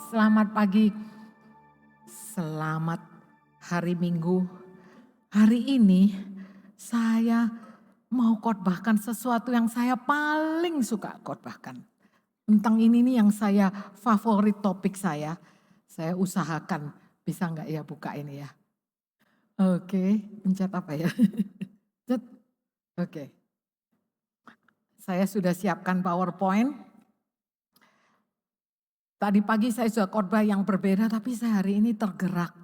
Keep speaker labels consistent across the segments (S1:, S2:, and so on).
S1: Selamat pagi, selamat hari Minggu. Hari ini saya mau khotbahkan sesuatu yang saya paling suka khotbahkan. Tentang ini nih yang saya favorit topik saya. Saya usahakan bisa nggak ya buka ini ya. Oke, pencet apa ya? Cet. Oke, saya sudah siapkan PowerPoint. Tadi pagi saya sudah khotbah yang berbeda, tapi saya hari ini tergerak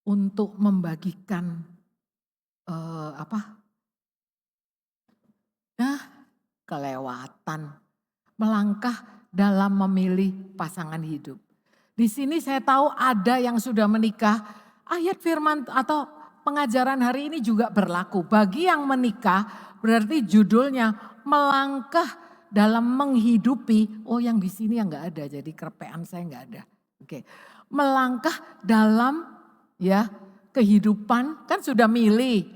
S1: untuk membagikan kelewatan, melangkah dalam memilih pasangan hidup. Di sini saya tahu ada yang sudah menikah, ayat firman atau pengajaran hari ini juga berlaku. Bagi yang menikah berarti judulnya melangkah dalam menghidupi, oh yang di sini yang enggak ada, jadi kerpean saya enggak ada. Oke, melangkah dalam ya kehidupan, kan sudah milih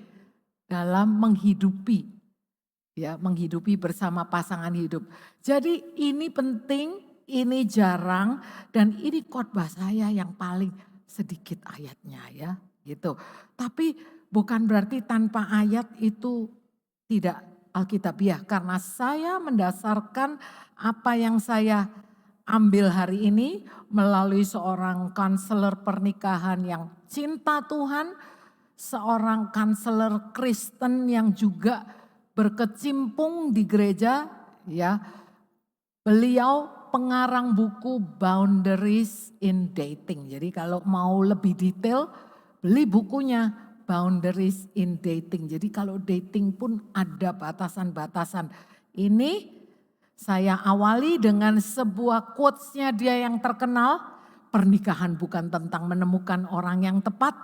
S1: dalam menghidupi. Ya, menghidupi bersama pasangan hidup. Jadi ini penting, ini jarang, dan ini khotbah saya yang paling sedikit ayatnya ya, gitu. Tapi bukan berarti tanpa ayat itu tidak alkitabiah, karena saya mendasarkan apa yang saya ambil hari ini melalui seorang konselor pernikahan yang cinta Tuhan, seorang konselor Kristen yang juga berkecimpung di gereja, ya. Beliau pengarang buku Boundaries in Dating. Jadi kalau mau lebih detail, beli bukunya Boundaries in Dating. Jadi kalau dating pun ada batasan-batasan. Ini saya awali dengan sebuah quotes-nya dia yang terkenal. Pernikahan bukan tentang menemukan orang yang tepat,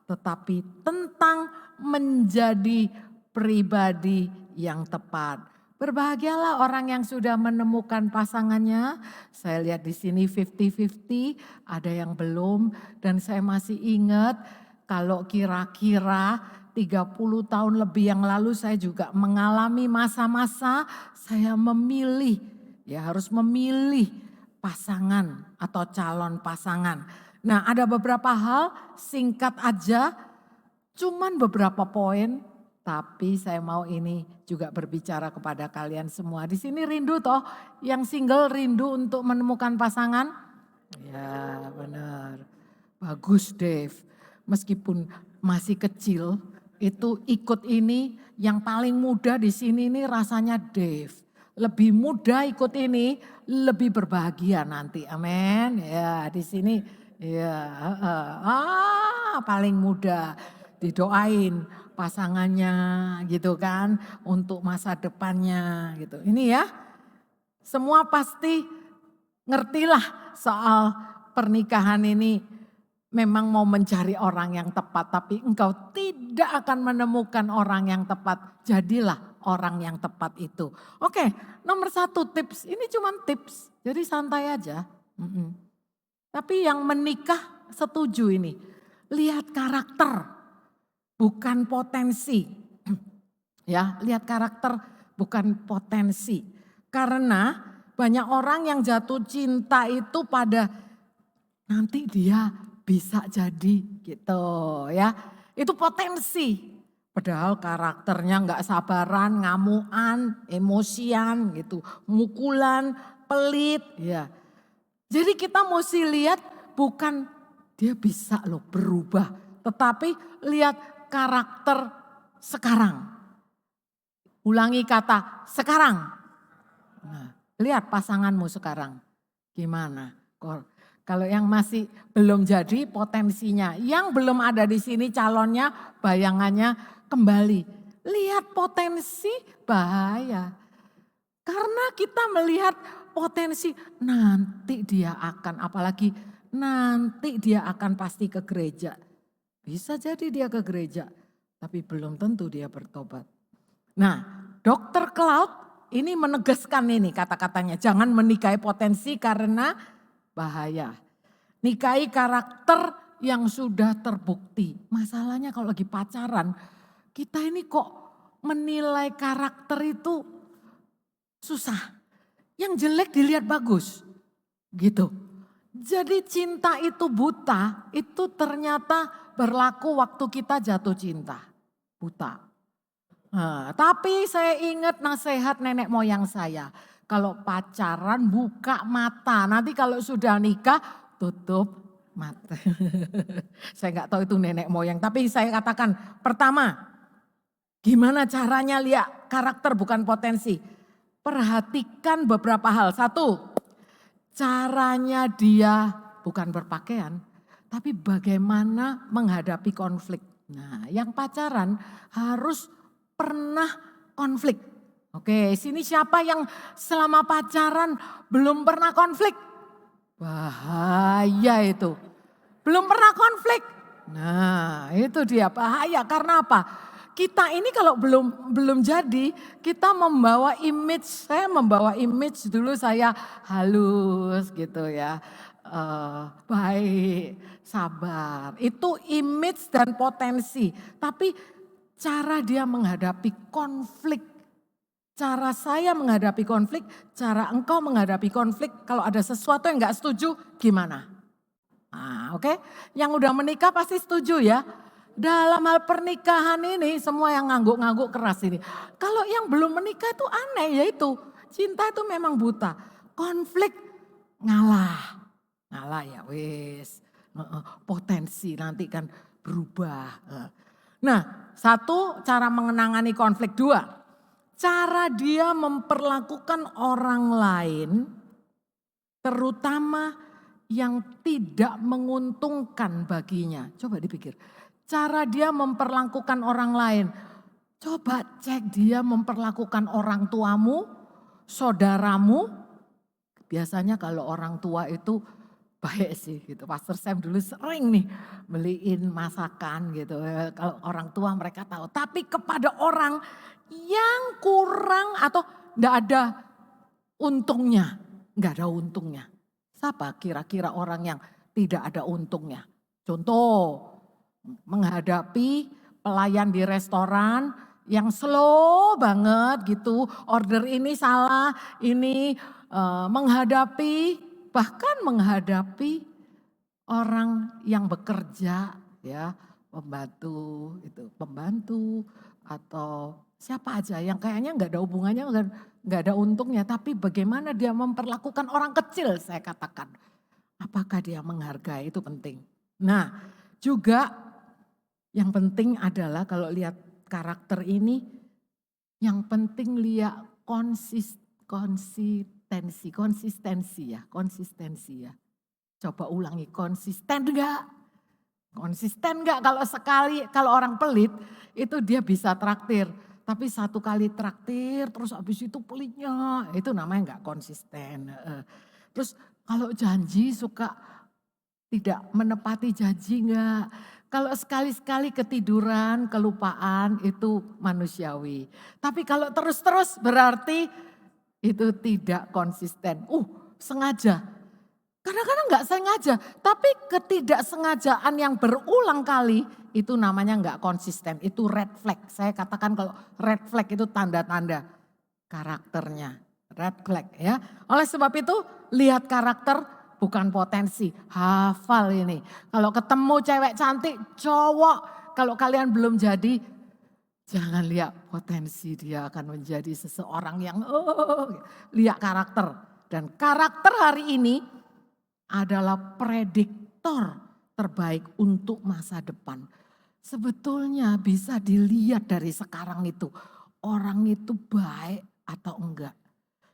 S1: tetapi tentang menjadi pribadi yang tepat. Berbahagialah orang yang sudah menemukan pasangannya. Saya lihat di sini 50-50, ada yang belum. Dan saya masih ingat kalau kira-kira 30 tahun lebih yang lalu saya juga mengalami masa-masa saya memilih, ya harus memilih pasangan atau calon pasangan. Nah ada beberapa hal singkat aja, cuman beberapa poin, tapi saya mau ini juga berbicara kepada kalian semua. Di sini rindu toh, yang single rindu untuk menemukan pasangan? Ya benar, bagus Dave. Meskipun masih kecil, itu ikut ini yang paling muda di sini ini rasanya Dave. Lebih muda ikut ini, lebih berbahagia nanti. Amin. Ya di sini ya paling muda didoain pasangannya gitu kan untuk masa depannya gitu. Ini ya semua pasti ngertilah soal pernikahan ini memang mau mencari orang yang tepat, tapi engkau tidak akan menemukan orang yang tepat. Jadilah orang yang tepat itu. Oke, nomor 1 tips, ini cuma tips, jadi santai aja. Tapi yang menikah setuju ini, lihat karakter, bukan potensi. Ya, lihat karakter, bukan potensi. Karena banyak orang yang jatuh cinta itu pada nanti dia bisa jadi gitu ya. Itu potensi. Padahal karakternya nggak sabaran, ngamuan, emosian gitu, mukulan, pelit ya. Jadi kita mesti lihat bukan dia bisa loh berubah, tetapi lihat karakter sekarang. Ulangi kata sekarang. Nah, lihat pasanganmu sekarang gimana. Kalau yang masih belum jadi potensinya, yang belum ada di sini calonnya, bayangannya kembali. Lihat potensi bahaya. Karena kita melihat potensi nanti dia akan, apalagi nanti dia akan pasti ke gereja. Bisa jadi dia ke gereja, tapi belum tentu dia bertobat. Nah, Dr. Cloud ini menegaskan ini kata-katanya, jangan menikahi potensi karena bahaya. Nikahi karakter yang sudah terbukti. Masalahnya kalau lagi pacaran, kita ini kok menilai karakter itu susah. Yang jelek dilihat bagus, gitu. Jadi cinta itu buta, itu ternyata berlaku waktu kita jatuh cinta. Buta. Tapi saya ingat nasihat nenek moyang saya. Kalau pacaran buka mata, nanti kalau sudah nikah tutup mata. Saya nggak tahu itu nenek moyang, tapi saya katakan pertama, gimana caranya lihat karakter bukan potensi. Perhatikan beberapa hal. Satu, caranya dia bukan berpakaian, tapi bagaimana menghadapi konflik. Nah, yang pacaran harus pernah konflik. Oke, sini siapa yang selama pacaran belum pernah konflik? Bahaya itu. Belum pernah konflik. Nah, itu dia bahaya karena apa? Kita ini kalau belum jadi, kita membawa image, saya membawa image dulu saya halus gitu ya. Baik, sabar. Itu image dan potensi. Tapi cara dia menghadapi konflik, cara saya menghadapi konflik, cara engkau menghadapi konflik, kalau ada sesuatu yang gak setuju gimana? Nah, oke. Yang udah menikah pasti setuju ya. Dalam hal pernikahan ini semua yang ngangguk-ngangguk keras ini. Kalau yang belum menikah itu aneh yaitu cinta itu memang buta. Konflik ngalah. Ngalah ya wis. Potensi nanti kan berubah. Nah, satu cara mengenangani konflik. Dua, cara dia memperlakukan orang lain terutama yang tidak menguntungkan baginya. Coba dipikir. Cara dia memperlakukan orang lain. Coba cek dia memperlakukan orang tuamu, saudaramu. Biasanya kalau orang tua itu baik sih gitu. Pastor Sam dulu sering nih beliin masakan gitu. Kalau orang tua mereka tahu. Tapi kepada orang yang kurang atau enggak ada untungnya. Enggak ada untungnya. Siapa kira-kira orang yang tidak ada untungnya? Contoh, menghadapi pelayan di restoran yang slow banget gitu. Order ini salah, ini menghadapi bahkan menghadapi orang yang bekerja ya, pembantu atau siapa aja yang kayaknya nggak ada hubungannya dan nggak ada untungnya. Tapi bagaimana dia memperlakukan orang kecil saya katakan. Apakah dia menghargai itu penting. Nah juga yang penting adalah kalau lihat karakter ini, yang penting lihat konsistensi ya. Coba ulangi, konsisten enggak? Konsisten enggak? Kalau sekali, kalau orang pelit itu dia bisa traktir. Tapi satu kali traktir terus habis itu pelitnya, itu namanya enggak konsisten. Terus kalau janji suka tidak menepati janji enggak? Kalau sekali-sekali ketiduran, kelupaan itu manusiawi. Tapi kalau terus-terus berarti itu tidak konsisten. Sengaja. Kadang-kadang enggak sengaja, tapi ketidaksengajaan yang berulang kali itu namanya enggak konsisten. Itu red flag. Saya katakan kalau red flag itu tanda-tanda karakternya. Red flag ya. Oleh sebab itu lihat karakter bukan potensi, hafal ini. Kalau ketemu cewek cantik, cowok, kalau kalian belum jadi, jangan lihat potensi dia akan menjadi seseorang yang lihat karakter. Dan karakter hari ini adalah prediktor terbaik untuk masa depan. Sebetulnya bisa dilihat dari sekarang itu, orang itu baik atau enggak.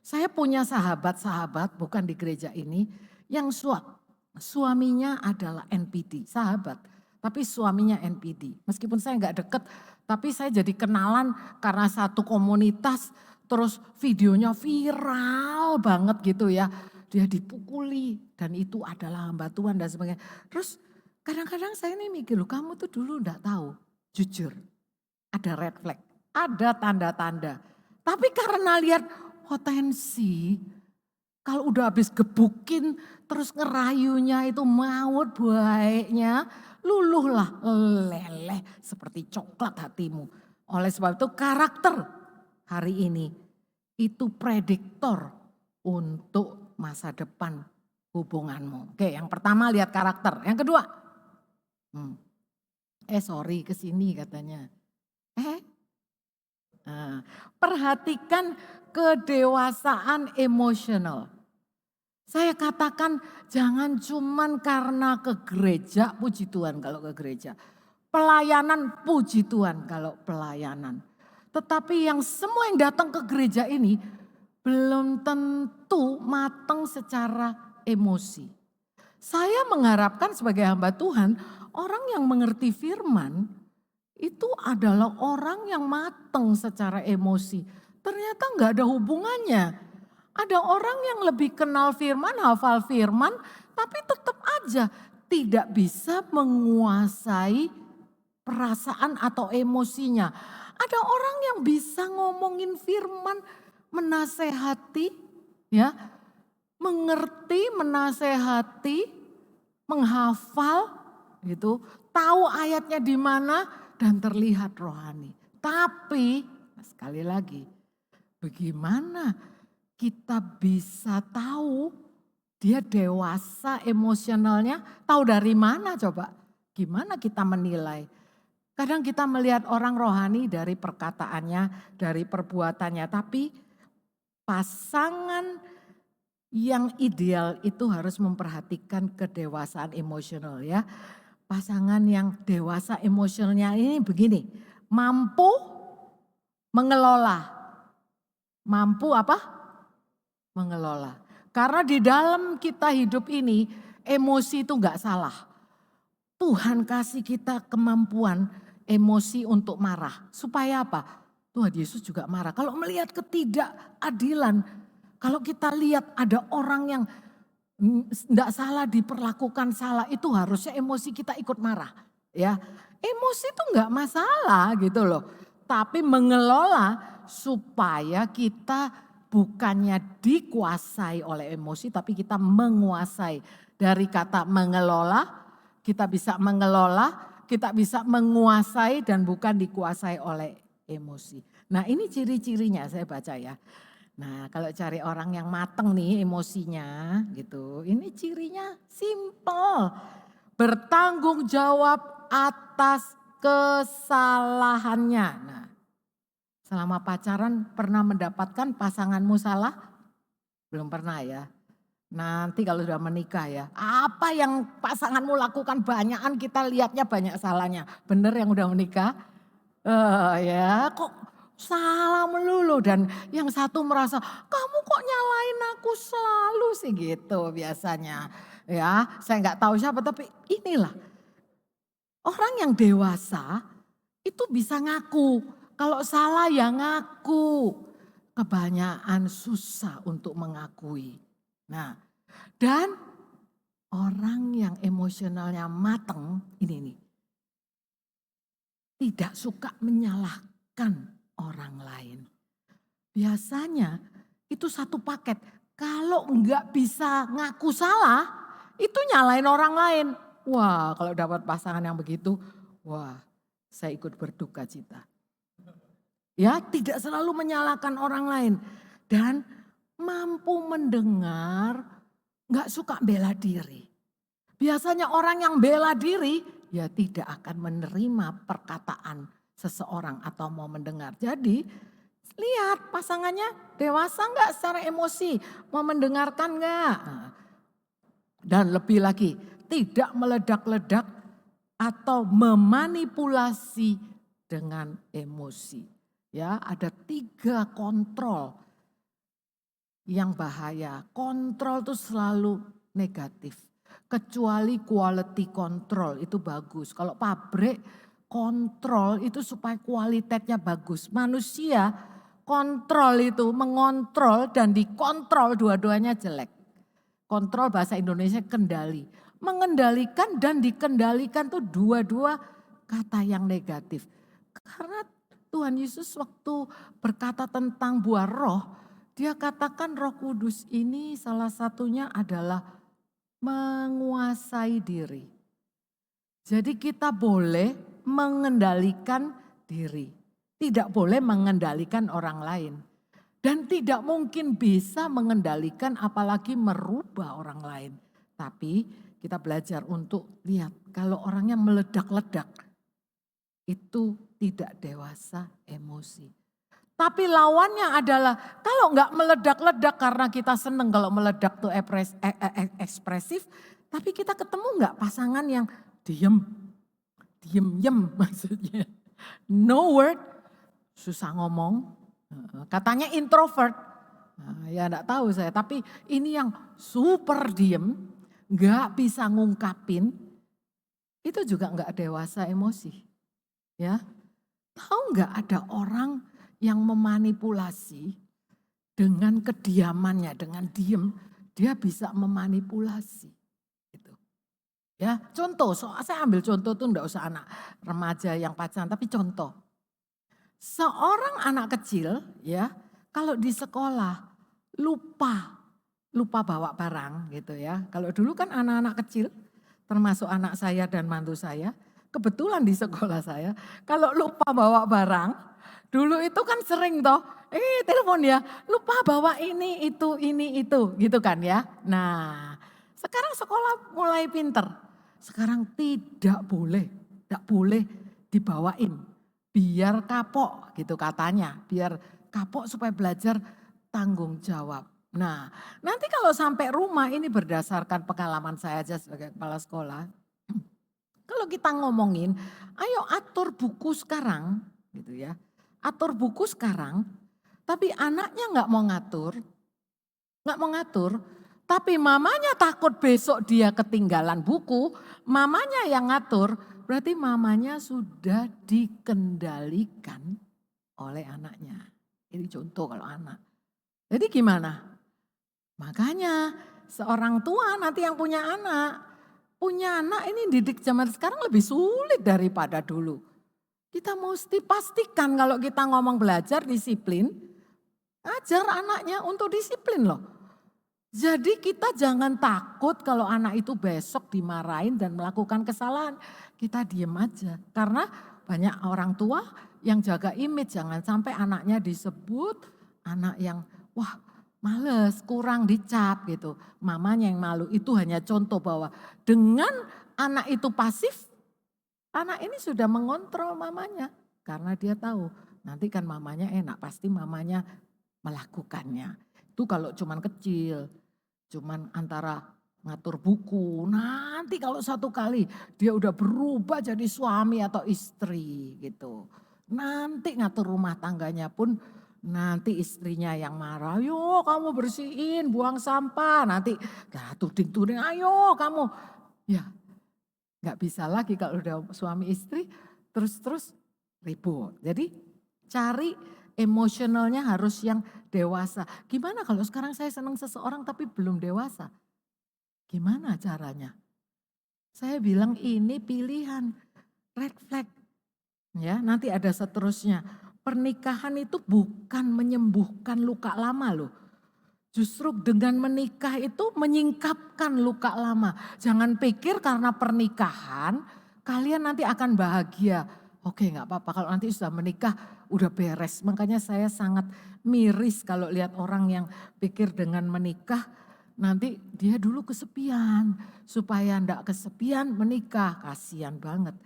S1: Saya punya sahabat-sahabat bukan di gereja ini yang suaminya adalah NPD, sahabat. Tapi suaminya NPD. Meskipun saya enggak deket, tapi saya jadi kenalan karena satu komunitas. Terus videonya viral banget gitu ya. Dia dipukuli dan itu adalah hamba Tuhan dan sebagainya. Terus kadang-kadang saya ini mikir loh, kamu tuh dulu enggak tahu. Jujur, ada red flag, ada tanda-tanda. Tapi karena lihat potensi, kalau udah habis gebukin terus ngerayunya itu maut baiknya, luluhlah leleh seperti coklat hatimu. Oleh sebab itu karakter hari ini itu prediktor untuk masa depan hubunganmu. Oke, yang pertama lihat karakter. Yang kedua, hmm, sorry kesini katanya. Perhatikan kedewasaan emosional. Saya katakan jangan cuman karena ke gereja, puji Tuhan kalau ke gereja. Pelayanan, puji Tuhan kalau pelayanan. Tetapi yang semua yang datang ke gereja ini belum tentu matang secara emosi. Saya mengharapkan sebagai hamba Tuhan, orang yang mengerti firman itu adalah orang yang matang secara emosi. Ternyata nggak ada hubungannya. Ada orang yang lebih kenal firman, hafal firman, tapi tetap aja tidak bisa menguasai perasaan atau emosinya. Ada orang yang bisa ngomongin firman, menasehati, ya, mengerti, menasehati, menghafal, gitu, tahu ayatnya di mana dan terlihat rohani. Tapi sekali lagi, bagaimana kita bisa tahu dia dewasa emosionalnya, tahu dari mana coba? Gimana kita menilai? Kadang kita melihat orang rohani dari perkataannya, dari perbuatannya, tapi pasangan yang ideal itu harus memperhatikan kedewasaan emosional ya. Pasangan yang dewasa emosionalnya ini begini, mampu mengelola. Mampu apa? Mengelola. Karena di dalam kita hidup ini emosi itu enggak salah. Tuhan kasih kita kemampuan emosi untuk marah. Supaya apa? Tuhan Yesus juga marah. Kalau melihat ketidakadilan, kalau kita lihat ada orang yang enggak salah diperlakukan salah, itu harusnya emosi kita ikut marah. Ya, emosi itu enggak masalah gitu loh. Tapi mengelola supaya kita bukannya dikuasai oleh emosi tapi kita menguasai. Dari kata mengelola, kita bisa mengelola, kita bisa menguasai dan bukan dikuasai oleh emosi. Nah ini ciri-cirinya saya baca ya. Nah kalau cari orang yang mateng nih emosinya gitu, ini cirinya simple. Bertanggung jawab atas kesalahannya. Nah, selama pacaran pernah mendapatkan pasanganmu salah? Belum pernah ya. Nanti kalau sudah menikah ya, apa yang pasanganmu lakukan banyakan kita lihatnya banyak salahnya. Bener yang udah menikah? Ya kok salah melulu dan yang satu merasa kamu kok nyalain aku selalu sih gitu biasanya. Ya saya nggak tahu siapa tapi inilah orang yang dewasa itu bisa ngaku. Kalau salah ya ngaku. Kebanyakan susah untuk mengakui. Nah, dan orang yang emosionalnya mateng, ini nih. Tidak suka menyalahkan orang lain. Biasanya itu satu paket. Kalau enggak bisa ngaku salah, itu nyalain orang lain. Wah, kalau dapat pasangan yang begitu, wah, saya ikut berduka cita. Ya, tidak selalu menyalahkan orang lain dan mampu mendengar, nggak suka bela diri. Biasanya orang yang bela diri ya tidak akan menerima perkataan seseorang atau mau mendengar. Jadi lihat pasangannya dewasa nggak secara emosi, mau mendengarkan nggak. Dan lebih lagi tidak meledak-ledak atau memanipulasi dengan emosi. Ya, ada 3 kontrol yang bahaya. Kontrol itu selalu negatif. Kecuali quality control itu bagus. Kalau pabrik kontrol itu supaya kualitasnya bagus. Manusia kontrol itu mengontrol dan dikontrol dua-duanya jelek. Kontrol bahasa Indonesia kendali. Mengendalikan dan dikendalikan itu dua-dua kata yang negatif. Karena Tuhan Yesus waktu berkata tentang buah roh, dia katakan Roh Kudus ini salah satunya adalah menguasai diri. Jadi kita boleh mengendalikan diri, tidak boleh mengendalikan orang lain. Dan tidak mungkin bisa mengendalikan apalagi merubah orang lain. Tapi kita belajar untuk lihat kalau orangnya meledak-ledak itu tidak dewasa emosi. Tapi lawannya adalah kalau nggak meledak-ledak karena kita seneng kalau meledak tuh ekspresif. Tapi kita ketemu nggak pasangan yang diem maksudnya. No word, susah ngomong. Katanya introvert. Nah, ya enggak tahu saya, tapi ini yang super diem, nggak bisa ngungkapin, itu juga nggak dewasa emosi. Ya, tahu nggak ada orang yang memanipulasi dengan kediamannya, dengan diem, dia bisa memanipulasi. Gitu. Ya, contoh, saya ambil contoh tuh enggak usah anak remaja yang pacaran, tapi contoh. Seorang anak kecil ya, kalau di sekolah lupa bawa barang gitu ya. Kalau dulu kan anak-anak kecil, termasuk anak saya dan mantu saya, kebetulan di sekolah saya, kalau lupa bawa barang, dulu itu kan sering toh, telepon ya, lupa bawa ini, itu, gitu kan ya. Nah, sekarang sekolah mulai pinter. Sekarang tidak boleh dibawain. Biar kapok gitu katanya, biar kapok supaya belajar tanggung jawab. Nah, nanti kalau sampai rumah ini berdasarkan pengalaman saya aja sebagai kepala sekolah. Kalau kita ngomongin, ayo atur buku sekarang gitu ya. Atur buku sekarang, tapi anaknya nggak mau ngatur, tapi mamanya takut besok dia ketinggalan buku, mamanya yang ngatur, berarti mamanya sudah dikendalikan oleh anaknya. Ini contoh kalau anak. Jadi gimana? Makanya seorang tua nanti yang punya anak ini didik zaman sekarang lebih sulit daripada dulu. Kita mesti pastikan kalau kita ngomong belajar disiplin, ajar anaknya untuk disiplin loh. Jadi kita jangan takut kalau anak itu besok dimarahin dan melakukan kesalahan. Kita diem aja. Karena banyak orang tua yang jaga image. Jangan sampai anaknya disebut anak yang wah males, kurang dicap gitu. Mamanya yang malu. Itu hanya contoh bahwa dengan anak itu pasif, anak ini sudah mengontrol mamanya. Karena dia tahu nanti kan mamanya enak, pasti mamanya melakukannya. Itu kalau cuman kecil. Cuman antara ngatur buku, nanti kalau satu kali dia udah berubah jadi suami atau istri gitu. Nanti ngatur rumah tangganya pun nanti istrinya yang marah, ayo kamu bersihin, buang sampah. Nanti tuding-tuding, ayo kamu. Ya gak bisa lagi kalau udah suami istri terus ribut. Jadi cari emosionalnya harus yang dewasa. Gimana kalau sekarang saya senang seseorang tapi belum dewasa? Gimana caranya? Saya bilang ini pilihan, red flag. Ya, nanti ada seterusnya. Pernikahan itu bukan menyembuhkan luka lama loh. Justru dengan menikah itu menyingkapkan luka lama. Jangan pikir karena pernikahan kalian nanti akan bahagia. Oke nggak apa-apa kalau nanti sudah menikah udah beres. Makanya saya sangat miris kalau lihat orang yang pikir dengan menikah nanti dia dulu kesepian. Supaya ndak kesepian menikah, kasihan banget.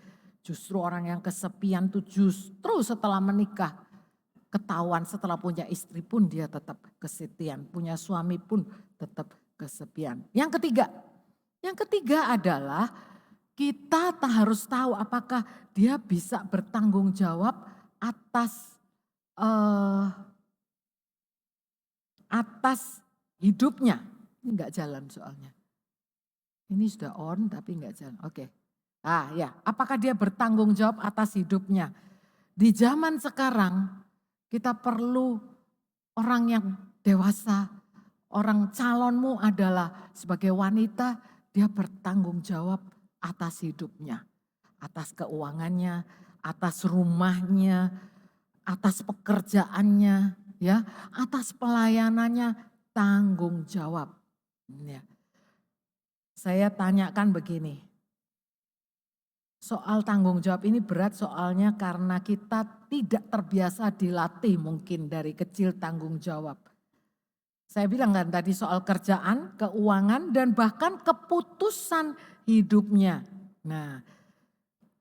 S1: Justru orang yang kesepian tuh justru setelah menikah ketahuan setelah punya istri pun dia tetap kesepian, punya suami pun tetap kesepian. Yang ketiga adalah kita harus tahu apakah dia bisa bertanggung jawab atas atas hidupnya. Ini enggak jalan soalnya. Ini sudah on tapi enggak jalan. Oke. Ah ya, apakah dia bertanggung jawab atas hidupnya? Di zaman sekarang kita perlu orang yang dewasa. Orang calonmu adalah sebagai wanita, dia bertanggung jawab atas hidupnya. Atas keuangannya, atas rumahnya, atas pekerjaannya, ya, atas pelayanannya, tanggung jawab. Ya. Saya tanyakan begini, Soal tanggung jawab ini berat soalnya karena kita tidak terbiasa dilatih mungkin dari kecil tanggung jawab. Saya bilang kan tadi soal kerjaan, keuangan, dan bahkan keputusan hidupnya. Nah,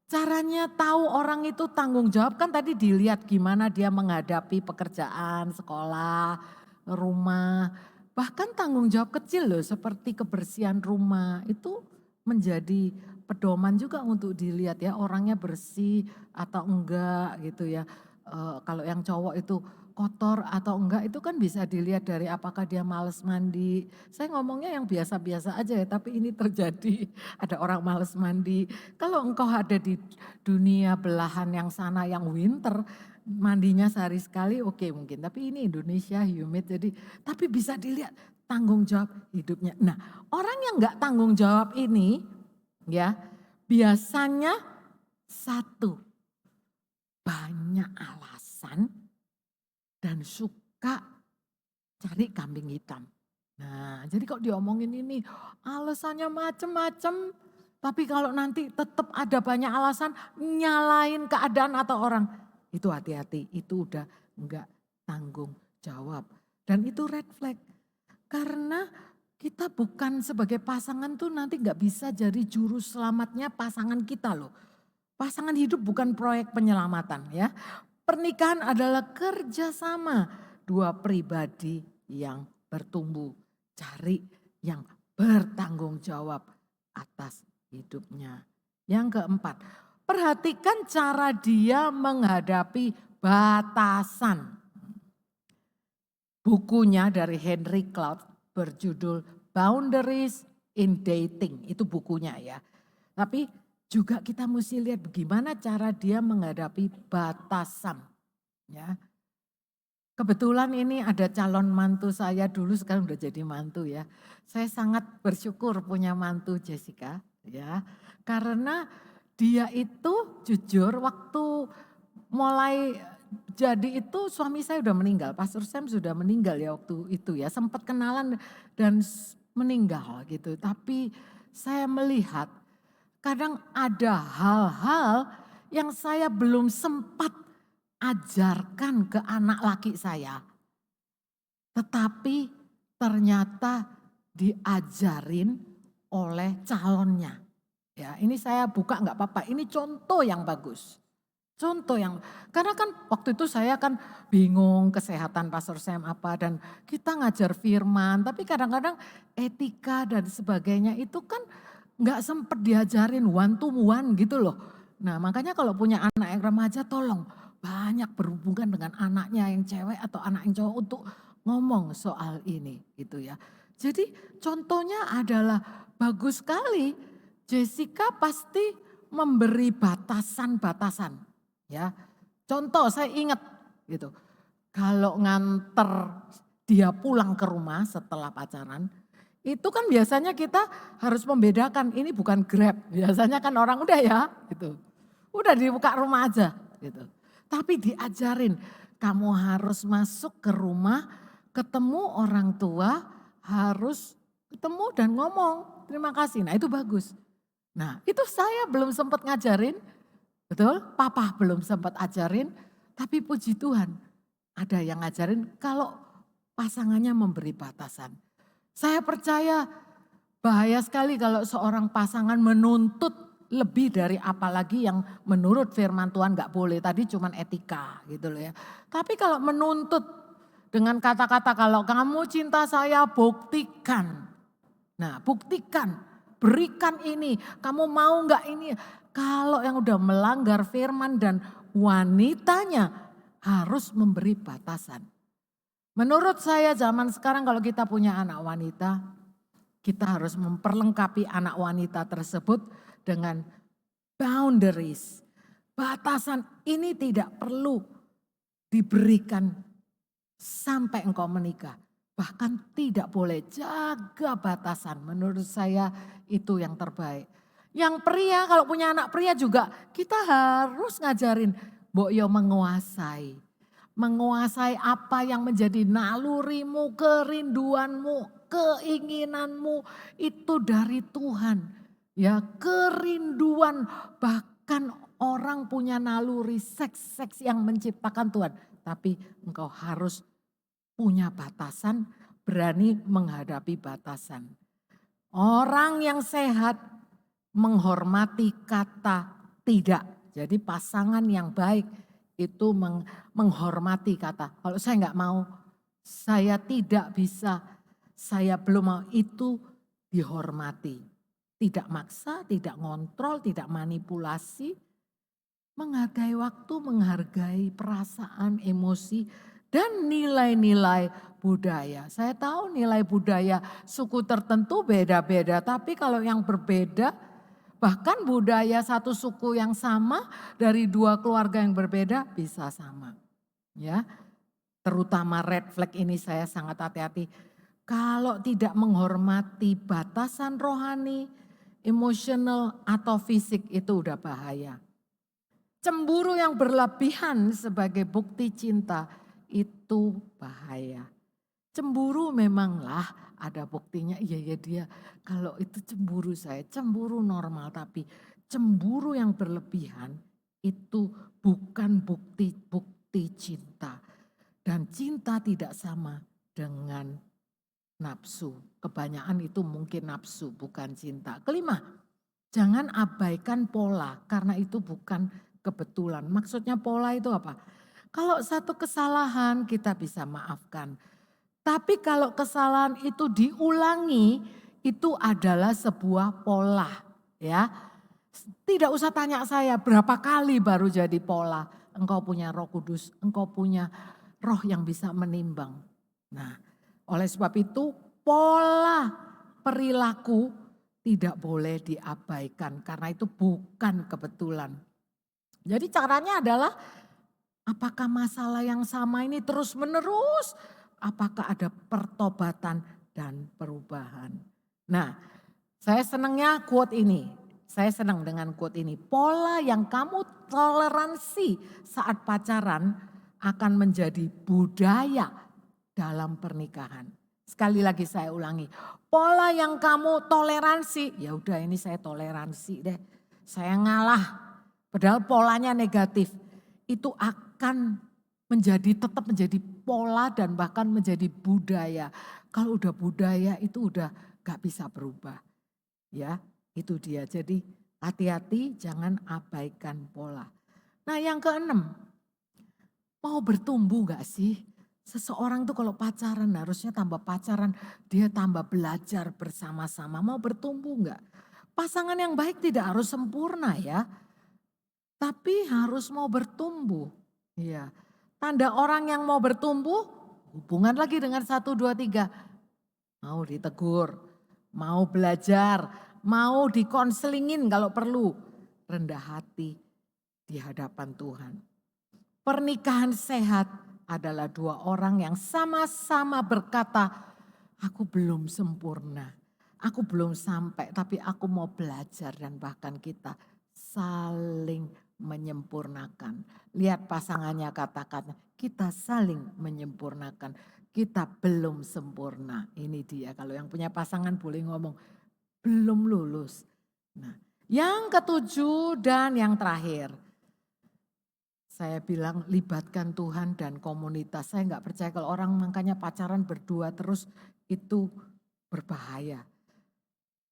S1: caranya tahu orang itu tanggung jawab kan tadi dilihat gimana dia menghadapi pekerjaan, sekolah, rumah. Bahkan tanggung jawab kecil loh seperti kebersihan rumah itu menjadi pedoman juga untuk dilihat ya orangnya bersih atau enggak gitu ya. Kalau yang cowok itu kotor atau enggak itu kan bisa dilihat dari apakah dia males mandi. Saya ngomongnya yang biasa-biasa aja ya tapi ini terjadi ada orang males mandi. Kalau engkau ada di dunia belahan yang sana yang winter, mandinya sehari sekali oke mungkin. Tapi ini Indonesia humid jadi tapi bisa dilihat tanggung jawab hidupnya. Nah orang yang nggak tanggung jawab ini ya biasanya satu banyak alasan dan suka cari kambing hitam. Nah jadi kalau diomongin ini alasannya macem-macem tapi kalau nanti tetap ada banyak alasan nyalain keadaan atau orang, itu hati-hati, itu udah enggak tanggung jawab. Dan itu red flag. Karena kita bukan sebagai pasangan tuh nanti enggak bisa jadi juru selamatnya pasangan kita loh. Pasangan hidup bukan proyek penyelamatan ya. Pernikahan adalah kerjasama dua pribadi yang bertumbuh. Cari yang bertanggung jawab atas hidupnya. Yang keempat, perhatikan cara dia menghadapi batasan. Bukunya dari Henry Cloud berjudul Boundaries in Dating. Itu bukunya ya. Tapi juga kita mesti lihat bagaimana cara dia menghadapi batasan. Ya. Kebetulan ini ada calon mantu saya dulu sekarang udah jadi mantu ya. Saya sangat bersyukur punya mantu Jessica ya. Karena dia itu jujur waktu mulai jadi itu suami saya udah meninggal. Pastor Sam sudah meninggal ya waktu itu ya. Sempat kenalan dan meninggal gitu. Tapi saya melihat kadang ada hal-hal yang saya belum sempat ajarkan ke anak laki saya. Tetapi ternyata diajarin oleh calonnya. Ya, ini saya buka nggak apa-apa. Ini contoh yang bagus. Contoh yang, karena kan waktu itu saya kan bingung kesehatan Pastor Sam apa dan kita ngajar firman. Tapi kadang-kadang etika dan sebagainya itu kan nggak sempet diajarin one to one gitu loh. Nah makanya kalau punya anak yang remaja tolong banyak berhubungan dengan anaknya yang cewek atau anak yang cowok untuk ngomong soal ini gitu ya. Jadi contohnya adalah bagus sekali Jessica pasti memberi batasan-batasan ya. Contoh saya ingat gitu. Kalau nganter dia pulang ke rumah setelah pacaran, itu kan biasanya kita harus membedakan ini bukan Grab. Biasanya kan orang udah ya gitu. Udah dibuka rumah aja gitu. Tapi diajarin kamu harus masuk ke rumah, ketemu orang tua, harus ketemu dan ngomong terima kasih. Nah itu bagus. Nah itu saya belum sempat ngajarin, betul? Papa belum sempat ajarin, tapi puji Tuhan ada yang ngajarin kalau pasangannya memberi batasan. Saya percaya bahaya sekali kalau seorang pasangan menuntut lebih dari apalagi yang menurut firman Tuhan gak boleh. Tadi cuman etika gitu loh ya. Tapi kalau menuntut dengan kata-kata kalau kamu cinta saya buktikan. Nah buktikan, berikan ini, kamu mau gak ini. Kalau yang udah melanggar firman dan wanitanya harus memberi batasan. Menurut saya zaman sekarang kalau kita punya anak wanita, kita harus memperlengkapi anak wanita tersebut dengan boundaries. Batasan ini tidak perlu diberikan sampai engkau menikah. Bahkan tidak boleh jaga batasan. Menurut saya itu yang terbaik. Yang pria kalau punya anak pria juga kita harus ngajarin Mbok Yo menguasai. Menguasai apa yang menjadi nalurimu, kerinduanmu, keinginanmu itu dari Tuhan. Ya, kerinduan Bukan orang punya naluri seks yang menciptakan Tuhan. Tapi engkau harus punya batasan, berani menghadapi batasan. Orang yang sehat menghormati kata tidak. Jadi pasangan yang baik itu menghormati kata. Kalau saya nggak mau, saya tidak bisa, saya belum mau, itu dihormati. Tidak maksa, tidak ngontrol, tidak manipulasi. Menghargai waktu, menghargai perasaan, emosi, dan nilai-nilai budaya. Saya tahu nilai budaya suku tertentu beda-beda, tapi kalau yang berbeda, bahkan budaya satu suku yang sama dari dua keluarga yang berbeda bisa sama. Ya, terutama red flag ini saya sangat hati-hati. Kalau tidak menghormati batasan rohani, emosional atau fisik itu udah bahaya. Cemburu yang berlebihan sebagai bukti cinta itu bahaya. Cemburu memanglah ada buktinya, iya dia kalau itu cemburu saya, cemburu normal, tapi cemburu yang berlebihan itu bukan bukti cinta. Dan cinta tidak sama dengan nafsu. Kebanyakan itu mungkin nafsu, bukan cinta. Kelima, jangan abaikan pola karena itu bukan kebetulan. Maksudnya pola itu apa? Kalau satu kesalahan kita bisa maafkan. Tapi kalau kesalahan itu diulangi, itu adalah sebuah pola, ya. Tidak usah tanya saya berapa kali baru jadi pola. Engkau punya Roh Kudus, engkau punya roh yang bisa menimbang. Nah, oleh sebab itu pola perilaku tidak boleh diabaikan karena itu bukan kebetulan. Jadi caranya adalah apakah masalah yang sama ini terus menerus? Apakah ada pertobatan dan perubahan? Nah, saya senangnya quote ini. Saya senang dengan quote ini. Pola yang kamu toleransi saat pacaran akan menjadi budaya dalam pernikahan. Sekali lagi saya ulangi. Pola yang kamu toleransi, ya udah ini saya toleransi deh. Saya ngalah. Padahal polanya negatif. Itu akan tetap menjadi pola dan bahkan menjadi budaya. Kalau udah budaya itu udah gak bisa berubah. Ya, itu dia. Jadi hati-hati jangan abaikan pola. Nah yang keenam, mau bertumbuh gak sih? Seseorang tuh kalau pacaran harusnya tambah pacaran, dia tambah belajar bersama-sama. Mau bertumbuh gak? Pasangan yang baik tidak harus sempurna ya, tapi harus mau bertumbuh. Iya. Tanda orang yang mau bertumbuh, hubungan lagi dengan 1, 2, 3. Mau ditegur, mau belajar, mau dikonselingin kalau perlu. Rendah hati di hadapan Tuhan. Pernikahan sehat adalah dua orang yang sama-sama berkata, aku belum sempurna, aku belum sampai, tapi aku mau belajar dan bahkan kita saling menyempurnakan. Lihat pasangannya katakan, kita saling menyempurnakan, kita belum sempurna. Ini dia, kalau yang punya pasangan boleh ngomong, belum lulus. Nah, yang ketujuh dan yang terakhir, saya bilang libatkan Tuhan dan komunitas. Saya nggak percaya kalau orang makanya pacaran berdua terus itu berbahaya.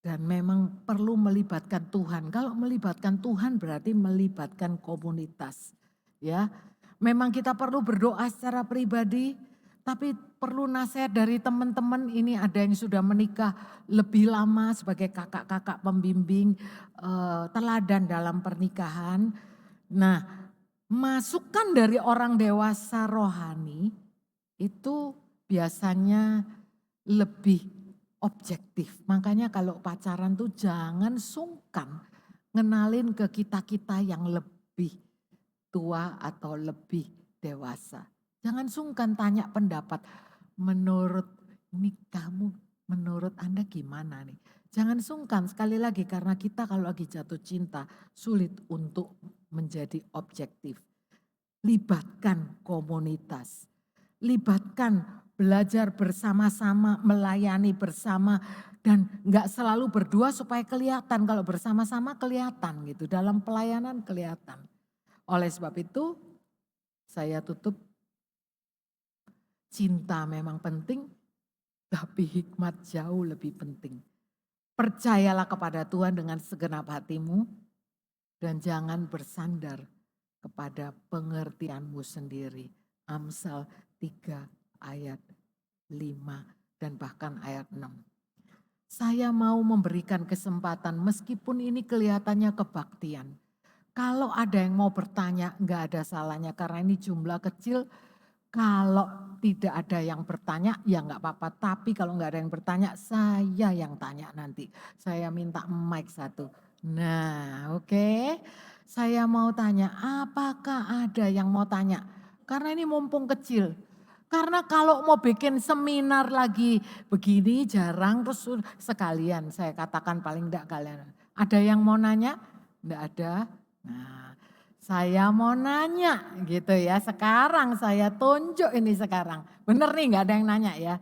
S1: Dan memang perlu melibatkan Tuhan. Kalau melibatkan Tuhan berarti melibatkan komunitas. Ya, memang kita perlu berdoa secara pribadi, tapi perlu nasihat dari teman-teman. Ini ada yang sudah menikah lebih lama sebagai kakak-kakak pembimbing, teladan dalam pernikahan. Nah, masukan dari orang dewasa rohani itu biasanya lebih objektif. Makanya kalau pacaran tuh jangan sungkan ngenalin ke kita-kita yang lebih tua atau lebih dewasa. Jangan sungkan tanya pendapat. Menurut Anda gimana nih? Jangan sungkan sekali lagi karena kita kalau lagi jatuh cinta sulit untuk menjadi objektif. Libatkan komunitas. libatkan, belajar bersama-sama, melayani bersama, dan nggak selalu berdua supaya kelihatan. Kalau bersama-sama kelihatan gitu, dalam pelayanan kelihatan. Oleh sebab itu saya tutup, cinta memang penting, tapi hikmat jauh lebih penting. Percayalah kepada Tuhan dengan segenap hatimu dan jangan bersandar kepada pengertianmu sendiri. Amsal 3 ayat 5 dan bahkan ayat 6. Saya mau memberikan kesempatan meskipun ini kelihatannya kebaktian. Kalau ada yang mau bertanya enggak ada salahnya karena ini jumlah kecil. Kalau tidak ada yang bertanya ya enggak apa-apa. Tapi kalau enggak ada yang bertanya saya yang tanya nanti. Saya minta mic satu. Nah oke. Saya mau tanya apakah ada yang mau tanya? Karena ini mumpung kecil. Karena kalau mau bikin seminar lagi begini jarang terus sekalian saya katakan paling enggak kalian. Ada yang mau nanya? Enggak ada. Nah saya mau nanya gitu ya, sekarang saya tunjuk ini sekarang. Bener nih nggak ada yang nanya ya.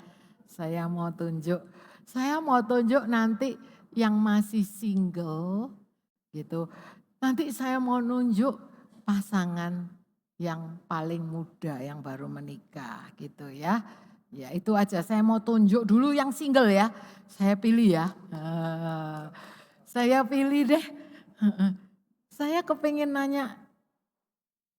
S1: Saya mau tunjuk nanti yang masih single gitu. Nanti saya mau nunjuk pasangan yang paling muda yang baru menikah gitu ya. Ya itu aja, saya mau tunjuk dulu yang single ya. Saya pilih ya. Saya pilih deh. Saya kepingin nanya,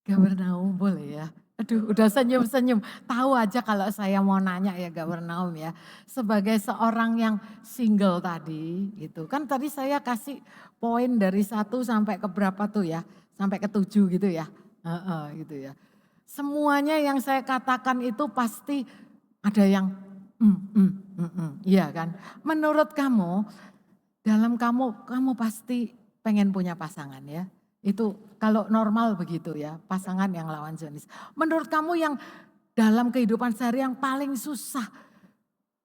S1: Kapernaum boleh ya? Aduh udah senyum-senyum. Tahu aja kalau saya mau nanya ya Kapernaum ya. Sebagai seorang yang single tadi gitu. Kan tadi saya kasih poin dari 1 sampai ke berapa tuh ya. Sampai ke 7 gitu ya. Gitu ya. Semuanya yang saya katakan itu pasti ada yang iya kan. Menurut kamu, dalam kamu pasti pengen punya pasangan ya. Itu kalau normal begitu ya, pasangan yang lawan jenis. Menurut kamu yang dalam kehidupan sehari yang paling susah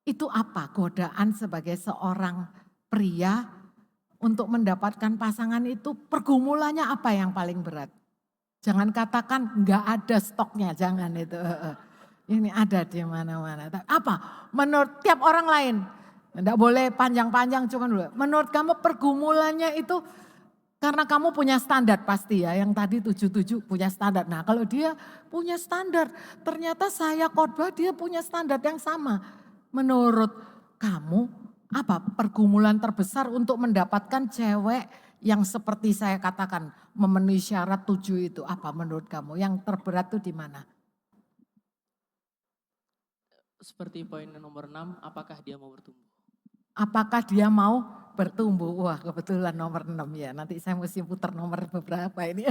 S1: itu apa? Godaan sebagai seorang pria untuk mendapatkan pasangan itu pergumulannya apa yang paling berat? Jangan katakan enggak ada stoknya, jangan itu. Ini ada di mana-mana. Apa? Menurut tiap orang lain. Enggak boleh panjang-panjang cuman dulu. Menurut kamu pergumulannya itu karena kamu punya standar pasti ya, yang tadi 77 punya standar. Nah kalau dia punya standar, ternyata saya khotbah dia punya standar yang sama. Menurut kamu apa pergumulan terbesar untuk mendapatkan cewek yang seperti saya katakan memenuhi syarat 7 itu apa menurut kamu? Yang terberat itu di mana?
S2: Seperti poin nomor 6, apakah dia mau bertumbuh?
S1: Apakah dia mau bertumbuh? Wah kebetulan nomor 6 ya. Nanti saya mesti putar nomor beberapa ini.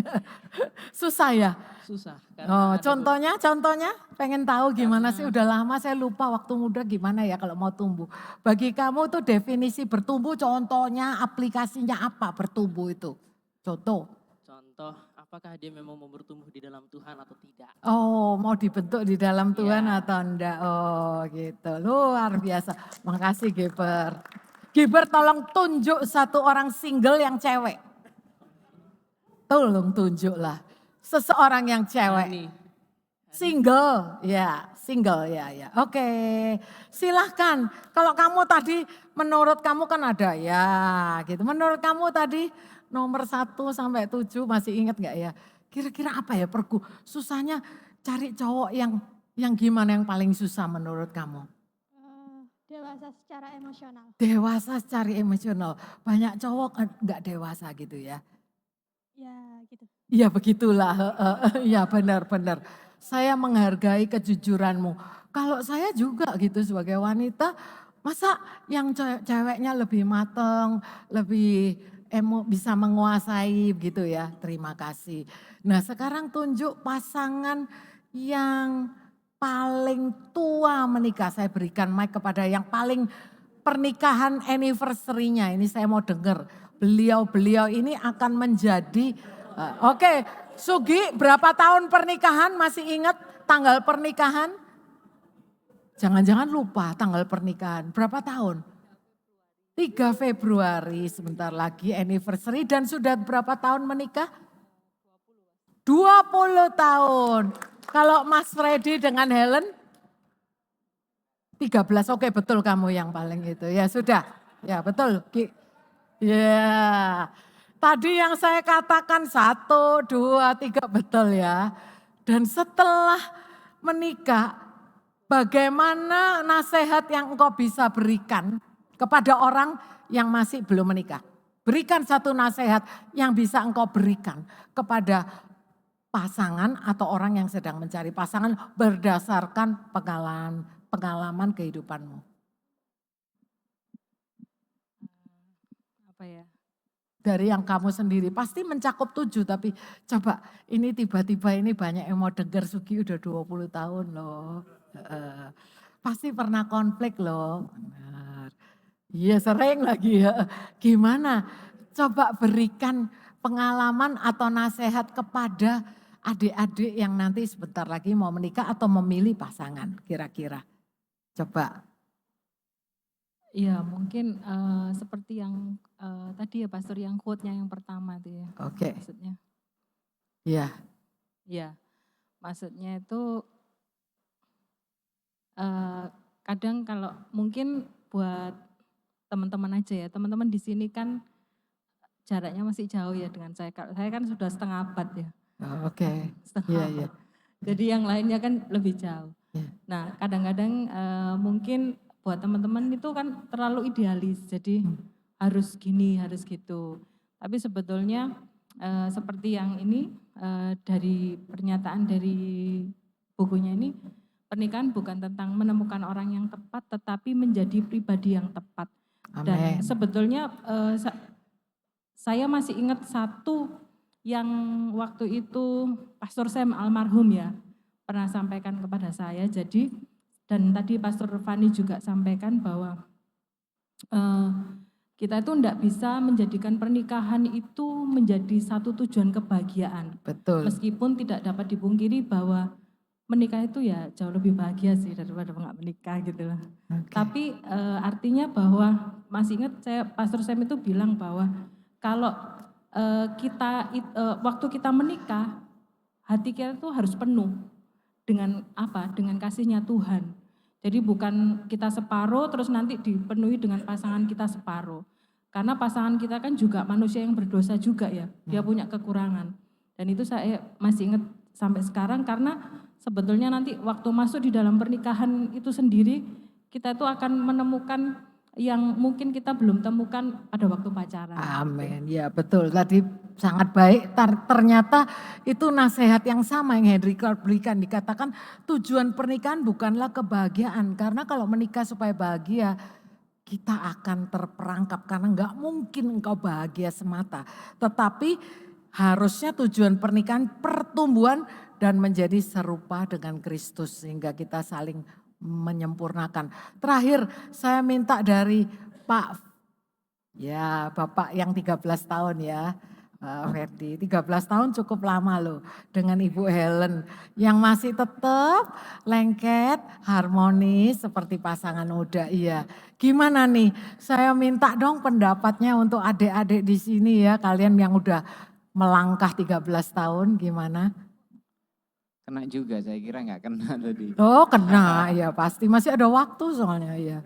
S1: Susah ya?
S2: Susah.
S1: Oh,
S2: Karena
S1: contohnya pengen tahu gimana sih?
S2: Karena-
S1: Udah lama saya lupa waktu muda gimana ya kalau mau tumbuh. Bagi kamu tuh definisi bertumbuh contohnya aplikasinya apa bertumbuh itu? Contoh.
S2: Contoh, apakah dia memang mau bertumbuh di dalam Tuhan atau tidak?
S1: Oh, mau dibentuk di dalam Tuhan
S2: Ya.
S1: atau enggak? Oh, gitu. Luar biasa. Makasih Giber. Giber tolong tunjuk satu orang single yang cewek. Tolong tunjuklah. Seseorang yang cewek.
S2: Hani.
S1: Single, ya, single ya, ya. Oke, silahkan. Kalau kamu tadi, menurut kamu kan ada ya, gitu. Menurut kamu tadi nomor 1 sampai 7 masih ingat nggak ya? Kira-kira apa ya susahnya cari cowok yang gimana yang paling susah menurut kamu?
S3: Dewasa secara emosional.
S1: Dewasa secara emosional. Banyak cowok nggak dewasa gitu ya.
S3: Ya gitu.
S1: Iya begitulah, iya benar-benar. Saya menghargai kejujuranmu. Kalau saya juga gitu sebagai wanita, masa yang ceweknya lebih mateng, lebih bisa menguasai gitu ya. Terima kasih. Nah sekarang tunjuk pasangan yang paling tua menikah. Saya berikan mic kepada yang paling pernikahan anniversary-nya. Ini saya mau dengar. Beliau-beliau ini akan menjadi, oke, Sugi berapa tahun pernikahan? Masih ingat tanggal pernikahan? Jangan-jangan lupa tanggal pernikahan. Berapa tahun? 3 Februari sebentar lagi anniversary dan sudah berapa tahun menikah? 20 tahun. Kalau Mas Freddy dengan Helen? 13, oke betul kamu yang paling itu. Ya sudah, ya betul. Ya, tadi yang saya katakan 1, 2, 3 betul ya. Dan setelah menikah, bagaimana nasihat yang engkau bisa berikan kepada orang yang masih belum menikah? Berikan satu nasihat yang bisa engkau berikan kepada pasangan atau orang yang sedang mencari pasangan berdasarkan pengalaman kehidupanmu.
S4: Apa ya?
S1: Dari yang kamu sendiri pasti mencakup 7, tapi coba ini tiba-tiba ini banyak yang mau dengar Sugi udah 20 tahun loh. Pasti pernah konflik loh. Benar. Iya sering lagi ya. Gimana? Coba berikan pengalaman atau nasihat kepada adik-adik yang nanti sebentar lagi mau menikah atau memilih pasangan kira-kira. Coba.
S4: Iya mungkin seperti yang tadi ya Pastor yang quote-nya yang pertama itu ya.
S1: Oke.
S4: Maksudnya.
S1: Iya.
S4: Iya. Maksudnya itu kadang kalau mungkin buat teman-teman aja ya. Teman-teman di sini kan jaraknya masih jauh ya dengan saya. Saya kan sudah setengah abad ya.
S1: Oh, oke.
S4: Setengah
S1: Iya,
S4: abad.
S1: iya.
S4: Jadi yang lainnya kan lebih jauh.
S1: Iya.
S4: Nah kadang-kadang mungkin buat teman-teman itu kan terlalu idealis. Jadi harus gini, harus gitu. Tapi sebetulnya seperti yang ini dari pernyataan dari bukunya ini, pernikahan bukan tentang menemukan orang yang tepat, tetapi menjadi pribadi yang tepat. Dan
S1: Amin.
S4: sebetulnya saya masih ingat satu yang waktu itu Pastor Sam almarhum ya pernah sampaikan kepada saya. Jadi dan tadi Pastor Fani juga sampaikan bahwa kita itu tidak bisa menjadikan pernikahan itu menjadi satu tujuan kebahagiaan.
S1: Betul.
S4: Meskipun tidak dapat dipungkiri bahwa menikah itu ya jauh lebih bahagia sih daripada nggak menikah gitu lah.
S1: Oke.
S4: Tapi artinya bahwa masih ingat saya Pastor Sam itu bilang bahwa kalau waktu kita menikah hati kita itu harus penuh dengan apa? Dengan kasihnya Tuhan. Jadi bukan kita separuh terus nanti dipenuhi dengan pasangan kita separuh. Karena pasangan kita kan juga manusia yang berdosa juga ya. Dia punya kekurangan. Dan itu saya masih ingat sampai sekarang karena sebetulnya nanti waktu masuk di dalam pernikahan itu sendiri kita itu akan menemukan yang mungkin kita belum temukan pada waktu pacaran.
S1: Amin. Ya betul. Tadi sangat baik. Ternyata itu nasihat yang sama yang Henry Cloud berikan. Dikatakan tujuan pernikahan bukanlah kebahagiaan. Karena kalau menikah supaya bahagia, kita akan terperangkap. Karena enggak mungkin engkau bahagia semata. Tetapi harusnya tujuan pernikahan pertumbuhan dan menjadi serupa dengan Kristus. Sehingga kita saling menyempurnakan. Terakhir saya minta dari Pak, ya Bapak yang 13 tahun ya, Ferdi. 13 tahun cukup lama loh dengan Ibu Helen. Yang masih tetap lengket, harmonis seperti pasangan muda. Iya, gimana nih? Saya minta dong pendapatnya untuk adik-adik di sini ya. Kalian yang udah melangkah 13 tahun gimana?
S5: Kena juga, saya kira nggak kena tadi.
S1: Oh kena, ya pasti. Masih ada waktu soalnya ya.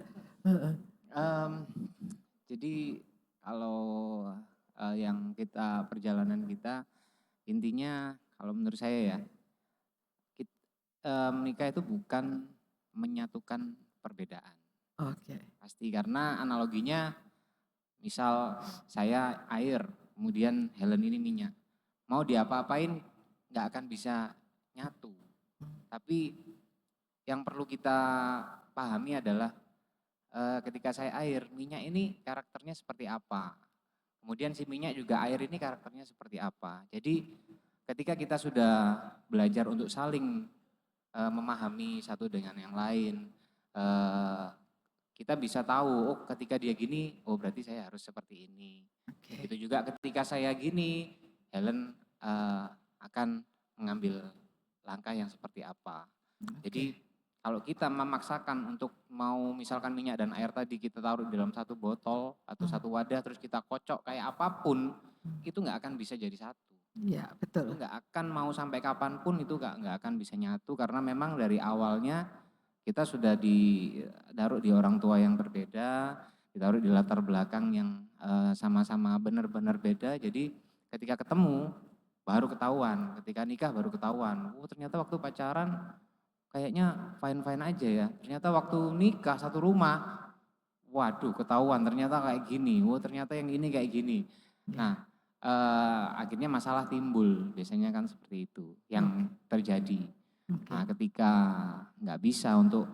S5: Jadi kalau yang perjalanan kita intinya kalau menurut saya ya menikah itu bukan menyatukan perbedaan.
S1: Oke.
S5: Pasti karena analoginya misal saya air kemudian Helen ini minyak. Mau diapa-apain nggak akan bisa nyatu. Tapi yang perlu kita pahami adalah ketika saya air, minyak ini karakternya seperti apa. Kemudian si minyak juga air ini karakternya seperti apa. Jadi ketika kita sudah belajar untuk saling memahami satu dengan yang lain, kita bisa tahu, oh ketika dia gini, oh berarti saya harus seperti ini.
S1: Okay.
S5: Itu juga ketika saya gini, Helen akan mengambil langkah yang seperti apa. Jadi kalau kita memaksakan untuk mau misalkan minyak dan air tadi kita taruh di dalam satu botol atau satu wadah terus kita kocok kayak apapun, itu nggak akan bisa jadi satu.
S1: Iya betul.
S5: Itu nggak akan mau sampai kapanpun itu nggak akan bisa nyatu karena memang dari awalnya kita sudah ditaruh di orang tua yang berbeda, ditaruh di latar belakang yang sama-sama benar-benar beda. Jadi ketika ketemu baru ketahuan, ketika nikah baru ketahuan. Oh ternyata waktu pacaran kayaknya fine-fine aja ya. Ternyata waktu nikah satu rumah, waduh ketahuan ternyata kayak gini. Oh ternyata yang ini kayak gini. Nah akhirnya masalah timbul, biasanya kan seperti itu yang terjadi.
S1: Oke.
S5: Nah ketika nggak bisa untuk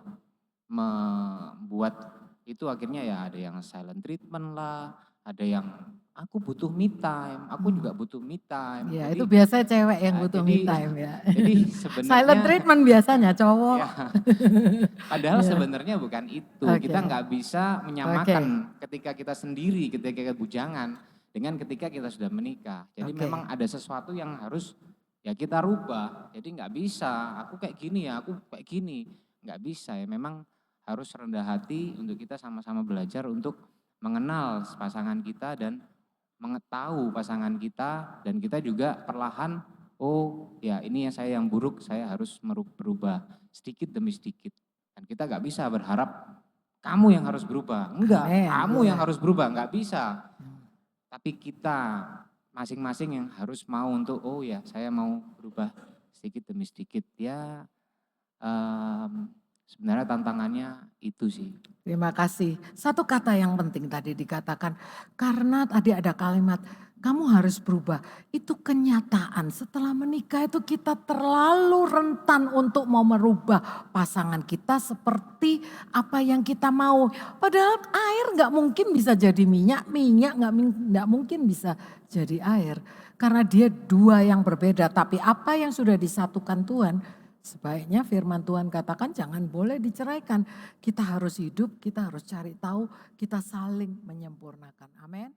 S5: membuat itu akhirnya ya ada yang silent treatment lah, ada yang aku butuh me time, aku juga butuh me time.
S1: Ya,
S5: Jadi
S1: itu biasanya cewek yang
S5: ya,
S1: butuh me time ya.
S5: jadi
S1: Silent
S5: sebenarnya
S1: treatment biasanya cowok.
S5: ya, padahal
S1: Ya.
S5: sebenarnya bukan itu.
S1: Oke.
S5: Kita nggak bisa menyamakan ketika kita sendiri, ketika kita bujangan dengan ketika kita sudah menikah. Jadi
S1: Oke.
S5: memang ada sesuatu yang harus ya kita rubah. Jadi nggak bisa, aku kayak gini ya, aku kayak gini. Nggak bisa ya, memang harus rendah hati untuk kita sama-sama belajar untuk mengenal pasangan kita dan mengetahui pasangan kita. Dan kita juga perlahan, oh ya ini yang saya yang buruk, saya harus berubah sedikit demi sedikit. Dan kita nggak bisa berharap kamu yang harus berubah. Enggak,
S1: Amin.
S5: kamu
S1: Ya.
S5: yang harus berubah, nggak bisa. Tapi kita masing-masing yang harus mau untuk, oh ya saya mau berubah sedikit demi sedikit. Ya sebenarnya tantangannya itu sih.
S1: Terima kasih. Satu kata yang penting tadi dikatakan, karena tadi ada kalimat, kamu harus berubah. Itu kenyataan, setelah menikah itu kita terlalu rentan untuk mau merubah pasangan kita seperti apa yang kita mau. Padahal air nggak mungkin bisa jadi minyak, minyak nggak mungkin bisa jadi air. Karena dia dua yang berbeda, tapi apa yang sudah disatukan Tuhan, sebaiknya firman Tuhan katakan jangan boleh diceraikan. Kita harus hidup, kita harus cari tahu, kita saling menyempurnakan. Amin.